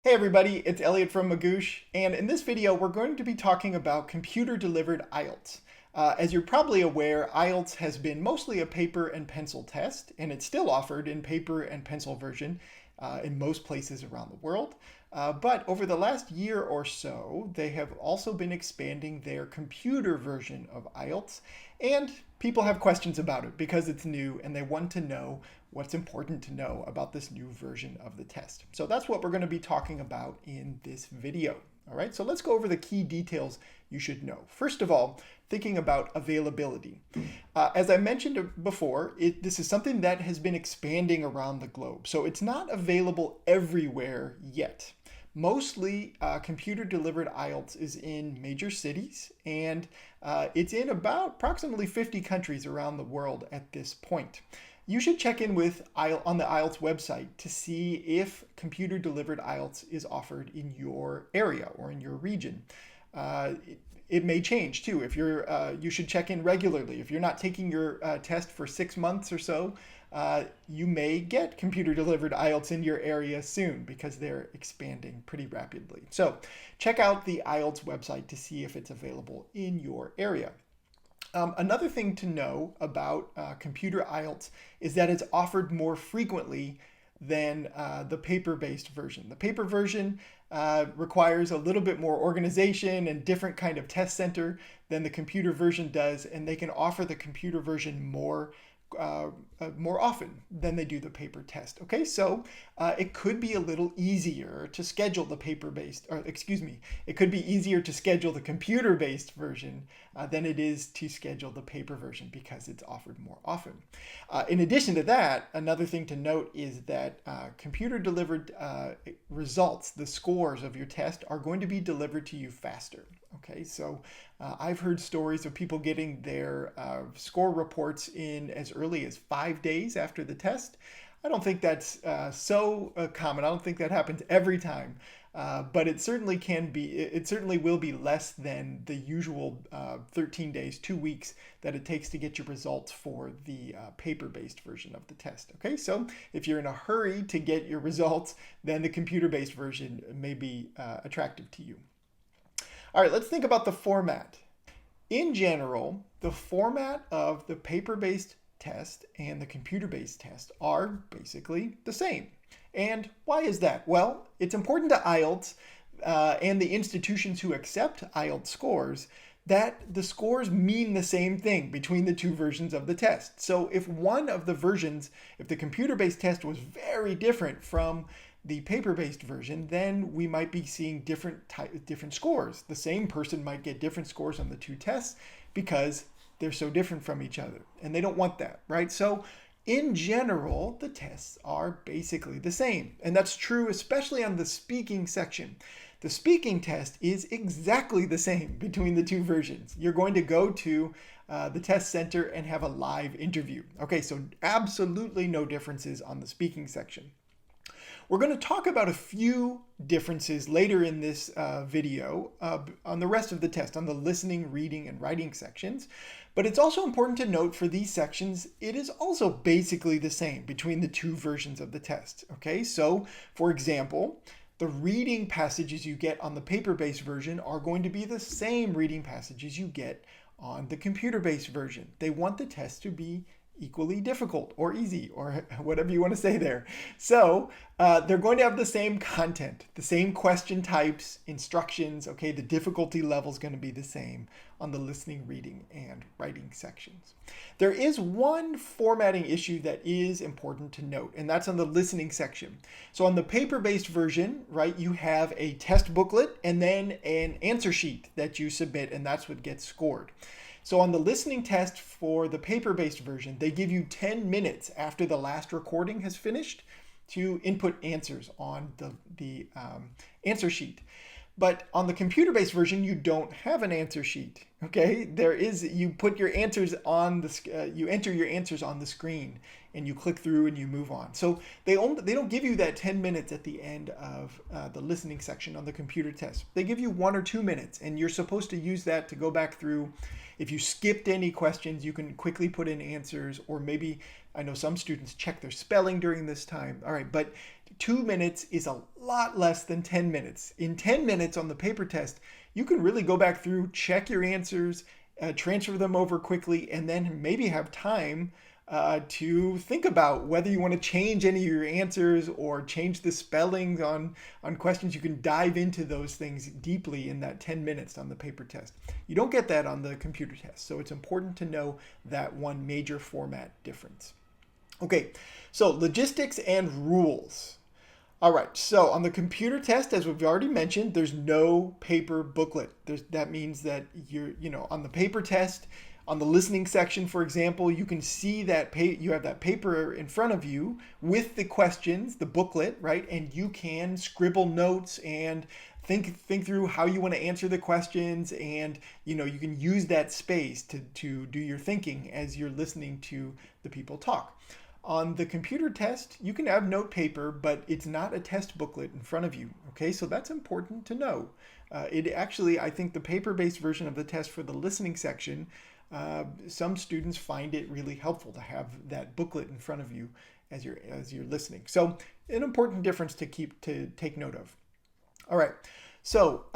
Hey everybody, it's Elliot from Magoosh, and in this video we're going to be talking about computer-delivered IELTS. As you're probably aware, IELTS has been mostly a paper and pencil test, and it's still offered in paper and pencil version in most places around the world. But over the last year or so, they have also been expanding their computer version of IELTS, and people have questions about it because it's new and they want to know what's important to know about this new version of the test. So that's what we're going to be talking about in this video. All right, so let's go over the key details you should know. First of all, thinking about availability. As I mentioned before, this is something that has been expanding around the globe. So it's not available everywhere yet. Mostly computer-delivered IELTS is in major cities, and it's in about approximately 50 countries around the world at this point. You should check in with on the IELTS website to see if computer-delivered IELTS is offered in your area or in your region. It may change too. If you should check in regularly. If you're not taking your test for 6 months or so, you may get computer-delivered IELTS in your area soon because they're expanding pretty rapidly. So check out the IELTS website to see if it's available in your area. Another thing to know about computer IELTS is that it's offered more frequently than the paper-based version. The paper version requires a little bit more organization and different kind of test center than the computer version does, and they can offer the computer version more often than they do the paper test. Okay, so it could be a little easier to schedule the it could be easier to schedule the computer-based version than it is to schedule the paper version because it's offered more often. In addition to that, another thing to note is that computer-delivered results, the scores of your test, are going to be delivered to you faster. Okay, so I've heard stories of people getting their score reports in as early as 5 days after the test. I don't think that's so common. I don't think that happens every time, but it certainly can be. It certainly will be less than the usual 13 days, 2 weeks that it takes to get your results for the paper-based version of the test. Okay, so if you're in a hurry to get your results, then the computer-based version may be attractive to you. All right, let's think about the format. In general, the format of the paper-based test and the computer-based test are basically the same. And why is that? Well, it's important to IELTS and the institutions who accept IELTS scores that the scores mean the same thing between the two versions of the test. So if one of the versions, if the computer-based test was very different from the paper-based version, then we might be seeing different scores. The same person might get different scores on the two tests because they're so different from each other, and they don't want that, right? So in general, the tests are basically the same, and that's true especially on the speaking section. The speaking test is exactly the same between the two versions. You're going to go to the test center and have a live interview. Okay, so absolutely no differences on the speaking section. We're going to talk about a few differences later in this video on the rest of the test, on the listening, reading, and writing sections. But it's also important to note for these sections, it is also basically the same between the two versions of the test. Okay, so for example, the reading passages you get on the paper-based version are going to be the same reading passages you get on the computer-based version. They want the test to be equally difficult or easy or whatever you want to say there. So they're going to have the same content, the same question types, instructions. Okay, the difficulty level is going to be the same on the listening, reading, and writing sections. There is one formatting issue that is important to note, and that's on the listening section. So on the paper-based version, right, you have a test booklet and then an answer sheet that you submit, and that's what gets scored. So on the listening test for the paper-based version, they give you 10 minutes after the last recording has finished to input answers on the answer sheet. But on the computer-based version, you don't have an answer sheet. Okay, you put your answers on you enter your answers on the screen, and you click through and you move on. So they don't give you that 10 minutes at the end of the listening section on the computer test. They give you 1 or 2 minutes, and you're supposed to use that to go back through. If you skipped any questions, you can quickly put in answers, or maybe I know some students check their spelling during this time. All right, but 2 minutes is a lot less than 10 minutes. In 10 minutes on the paper test, you can really go back through, check your answers, transfer them over quickly, and then maybe have time to think about whether you want to change any of your answers or change the spelling on questions. You can dive into those things deeply in that 10 minutes on the paper test. You don't get that on the computer test, so it's important to know that one major format difference. Okay, so logistics and rules. All right, so on the computer test, as we've already mentioned, there's no paper booklet. That means that on the paper test, on the listening section, for example, you can see that you have that paper in front of you with the questions, the booklet, right? And you can scribble notes and think through how you want to answer the questions, and you can use that space to do your thinking as you're listening to the people talk. On the computer test, you can have note paper, but it's not a test booklet in front of you. Okay, so that's important to know. I think the paper-based version of the test for the listening section, some students find it really helpful to have that booklet in front of you as you're listening. So an important difference to take note of. All right, so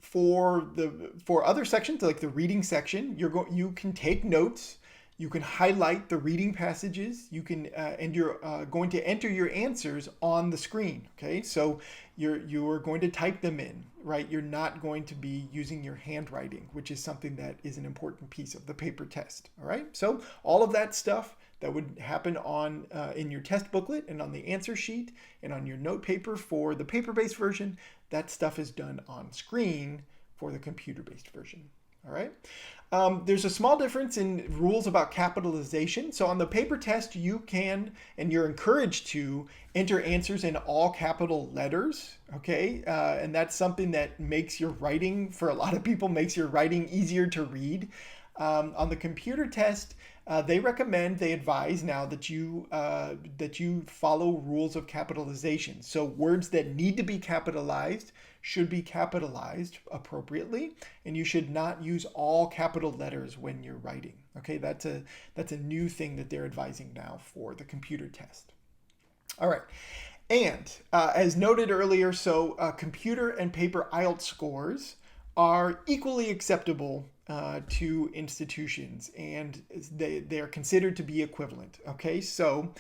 for other sections like the reading section, you can take notes. You can highlight the reading passages. You can, and you're going to enter your answers on the screen. Okay, so you are going to type them in, right? You're not going to be using your handwriting, which is something that is an important piece of the paper test. All right, so all of that stuff that would happen in your test booklet and on the answer sheet and on your note paper for the paper-based version, that stuff is done on screen for the computer-based version. All right. There's a small difference in rules about capitalization. So on the paper test, you can, and you're encouraged to, enter answers in all capital letters. Okay. And that's something that makes your writing, for a lot of people, makes your writing easier to read. On the computer test, they advise now that you follow rules of capitalization. So words that need to be capitalized should be capitalized appropriately, and you should not use all capital letters when you're writing. Okay, that's a new thing that they're advising now for the computer test. All right, and as noted earlier, so computer and paper IELTS scores are equally acceptable to institutions, and they are considered to be equivalent. Okay, so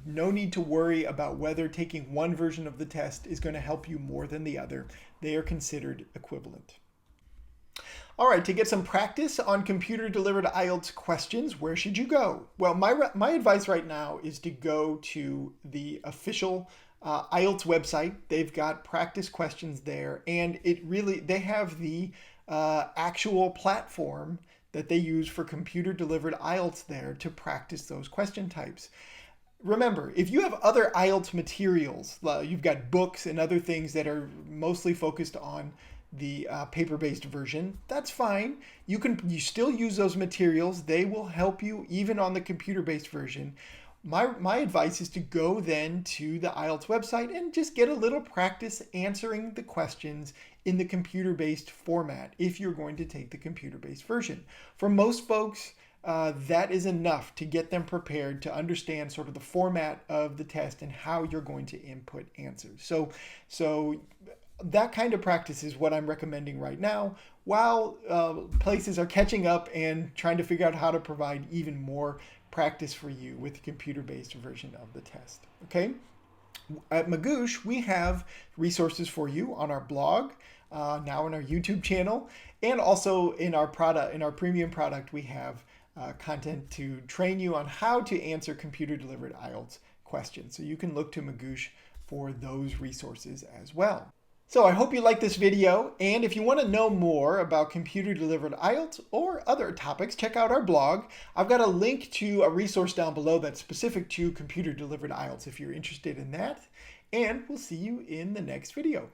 no need to worry about whether taking one version of the test is going to help you more than the other. They are considered equivalent. All right, to get some practice on computer-delivered IELTS questions, where should you go? Well, my advice right now is to go to the official IELTS website. They've got practice questions there, and they have the actual platform that they use for computer-delivered IELTS there to practice those question types. Remember, if you have other IELTS materials, you've got books and other things that are mostly focused on the paper-based version, that's fine. You still use those materials. They will help you even on the computer-based version. My advice is to go then to the IELTS website and just get a little practice answering the questions in the computer-based format if you're going to take the computer-based version. For most folks, that is enough to get them prepared to understand sort of the format of the test and how you're going to input answers. So that kind of practice is what I'm recommending right now, while places are catching up and trying to figure out how to provide even more practice for you with the computer-based version of the test. Okay? At Magoosh, we have resources for you on our blog, now in our YouTube channel, and also in our premium product, we have content to train you on how to answer computer-delivered IELTS questions. So you can look to Magoosh for those resources as well. So I hope you liked this video, and if you want to know more about computer-delivered IELTS or other topics, check out our blog. I've got a link to a resource down below that's specific to computer-delivered IELTS if you're interested in that, and we'll see you in the next video.